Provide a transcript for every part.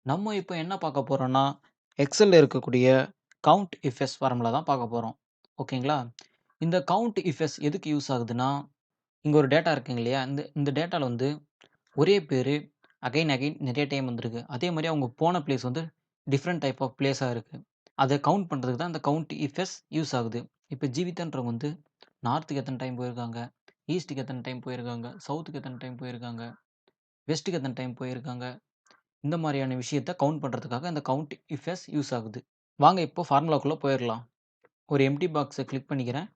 நம்ம இப்ப என்ன பார்க்க போறோம்னா, எக்ஸல்ல இருக்கக்கூடிய கவுண்ட் இஃப்எஸ் ஃபார்முலா தான் பார்க்க போறோம். ஓகேங்களா? இந்த கவுண்ட் இஃப்எஸ் எதுக்கு யூஸ் ஆகுதுன்னா, இங்க ஒரு டேட்டா இருக்குங்க இல்லையா? இந்த இந்த டேட்டால வந்து ஒரே பேரு அகைன் நெறைய டைம் வந்திருக்கு. அதே மாரி அவங்க போன பிளேஸ் வந்து டிஃபரண்ட் டைப் ஆஃப் பிளேஸா இருக்கு. அத கவுண்ட் பண்றதுக்கு தான் இந்த கவுண்ட் இஃப்எஸ் யூஸ் ஆகுது. இப்ப ஜீவிதான்றவங்க வந்து நார்த்துக்கு எத்தன டைம் போயிருக்காங்க, ஈஸ்ட்க்கு எத்தன டைம் போயிருக்காங்க, சவுத்துக்கு எத்தன டைம் போயிருக்காங்க, வெஸ்ட்க்கு எத்தன டைம் போயிருக்காங்க. இந்த மாரியான விஷயத்த கவுண்ட் பண்றதுக்காக இந்த கவுண்ட் இஃப்எஸ் யூஸ் ஆகுது. வாங்க இப்போ ஃபார்முலாக்குள்ள போயிரலாம். ஒரு எம்ப்டி பாக்ஸ கிளிக் பண்ணிக்கிறேன்.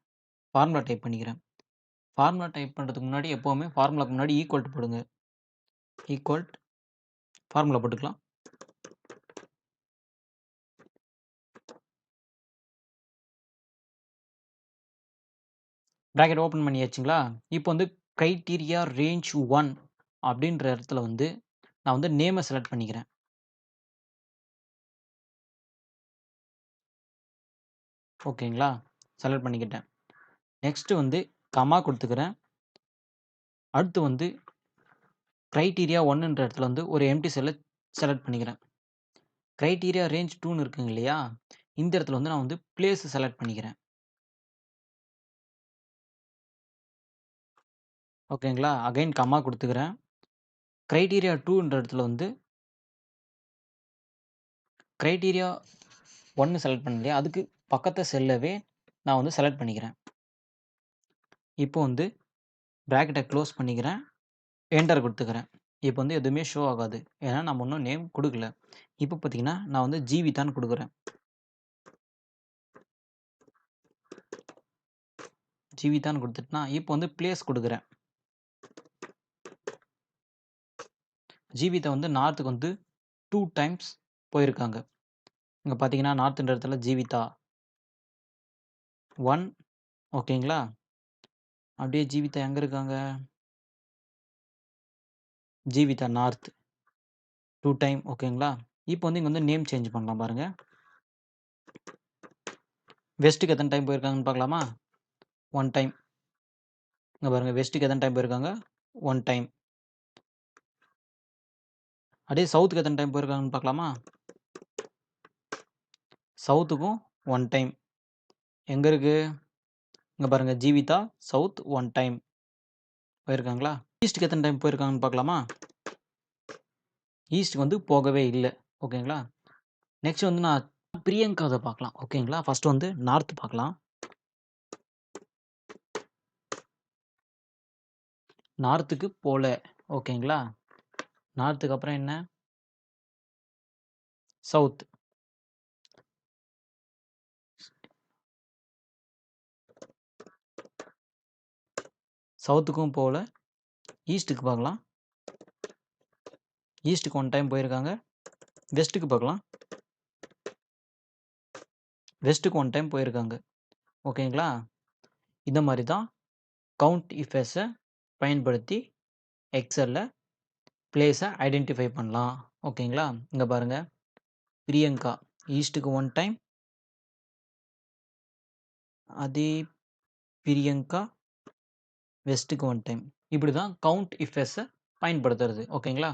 ஃபார்முலா டைப் பண்ணிக்கிறேன். ஃபார்முலா டைப் பண்றதுக்கு முன்னாடி எப்பவுமே ஃபார்முலாக்கு முன்னாடி ஈக்குவல் டூ போடுங்க. ஈக்குவல் ஃபார்முலா போட்டுக்கலாம். பிராக்கெட் ஓப்பன் பண்ணியாச்சுங்களா? இப்போ வந்து கிரைட்டீரியா ரேஞ்ச் 1 அப்படின்ற இடத்துல வந்து நான் வந்து நேம செலக்ட் பண்ணிக்கிறேன். ஓகேங்களா? செலக்ட் பண்ணிக்கிட்டேன். நெக்ஸ்ட் வந்து கமா குடுத்துக்கிறேன். அடுத்து வந்து கிரைட்டீரியா 1ன்ற இடத்துல வந்து ஒரு எம்ப்டி செல்ல செலக்ட் பண்ணிக்கிறேன். கிரைட்டீரியா ரேஞ்ச் 2ன்னு இருக்குங்க இல்லையா? இந்த இடத்துல வந்து நான் வந்து பிளேஸ் செலக்ட் பண்ணிக்கிறேன். ஓகேங்களா? அகைன் கமா குடுத்துக்கிறேன். கிரைட்டீரியா 2ன்ற இடத்துல வந்து கிரைட்டீரியா 1 செலக்ட் பண்ணேன் இல்லையா? அதுக்கு பக்கத்த செல்லவே நான் வந்து செலக்ட் பண்ணிக்கிறேன். இப்போ வந்து பிராக்கெட்ட க்ளோஸ் பண்ணிக்கிறேன். என்டர் குடுத்துக்கிறேன். இப்போ வந்து எதுவுமே ஷோ ஆகாது. ஏன்னா நம்ம இன்னும் நேம் குடுக்கல. இப்போ பார்த்தீங்கன்னா, நான் வந்து ஜீவிதான்னு குடுக்குறேன். ஜீவிதான்னு குடுத்துட்டேனா, இப்போ வந்து பிளேஸ் குடுக்குறேன். ஜீவிதா வந்து நார்த்துக்கு வந்து 2 டைம்ஸ் போயிருக்காங்க. இங்க பார்த்தீங்கன்னா, நார்த்ன்ற இடத்துல ஜீவிதா 1 ஓகேங்களா? அப்படியே ஜீவிதா எங்க இருக்காங்க? ஜீவிதா நார்த் 2 டைம் ஓகேங்களா? இப்போ வந்து இங்க வந்து நேம் சேஞ்ச் பண்ணலாம் பாருங்க. வெஸ்ட்‌க்கு எத்தன டைம் போயிருக்காங்கன்னு பார்க்கலாமா? 1 டைம். இங்க பாருங்க வெஸ்ட்‌க்கு எத்தன டைம் போயிருக்காங்க? 1 டைம். அப்படியே சவுத்‌க்கு எத்தன டைம் போயிருக்காங்கன்னு பார்க்கலாமா? சவுத்துக்கும் 1 டைம். எங்க இருக்கு? இங்க பாருங்க ஜீவிதா சவுத் 1 டைம் போயிருக்காங்களா? ஈஸ்ட்‌க்கு எத்தன டைம் போயிருக்காங்கன்னு பார்க்கலாமா? ஈஸ்ட்‌க்கு வந்து போகவே இல்ல. ஓகேங்களா? நெக்ஸ்ட் வந்து நான் பிரியங்காத பார்க்கலாம். ஓகேங்களா? ஃபர்ஸ்ட் வந்து நார்த் பார்க்கலாம். நார்த்துக்கு போல. ஓகேங்களா? நார்த்துக்கு அப்புறம் என்ன? சவுத். சவுத்துக்கும் போல. ஈஸ்ட்‌க்கு பார்க்கலாம். ஈஸ்ட்‌க்கு 1 டைம் போயிருக்காங்க. வெஸ்ட்‌க்கு பார்க்கலாம். வெஸ்ட்‌க்கு 1 டைம் போயிருக்காங்க. ஓகேங்களா? இந்த மாரி தான் கவுண்ட் இஃப்எஸ பயன்படுத்தி எக்ஸல்ல பிளேஸ ஐடென்டிஃபை பண்ணலாம். ஓகேங்களா? இங்க பாருங்க. பிரியங்கா ஈஸ்ட்‌க்கு 1 டைம். அதே பிரியங்கா வெஸ்ட்‌க்கு 1 டைம். இப்படி தான் கவுண்ட் இஃப்எஸ பயன்படுத்துறது. ஓகேங்களா?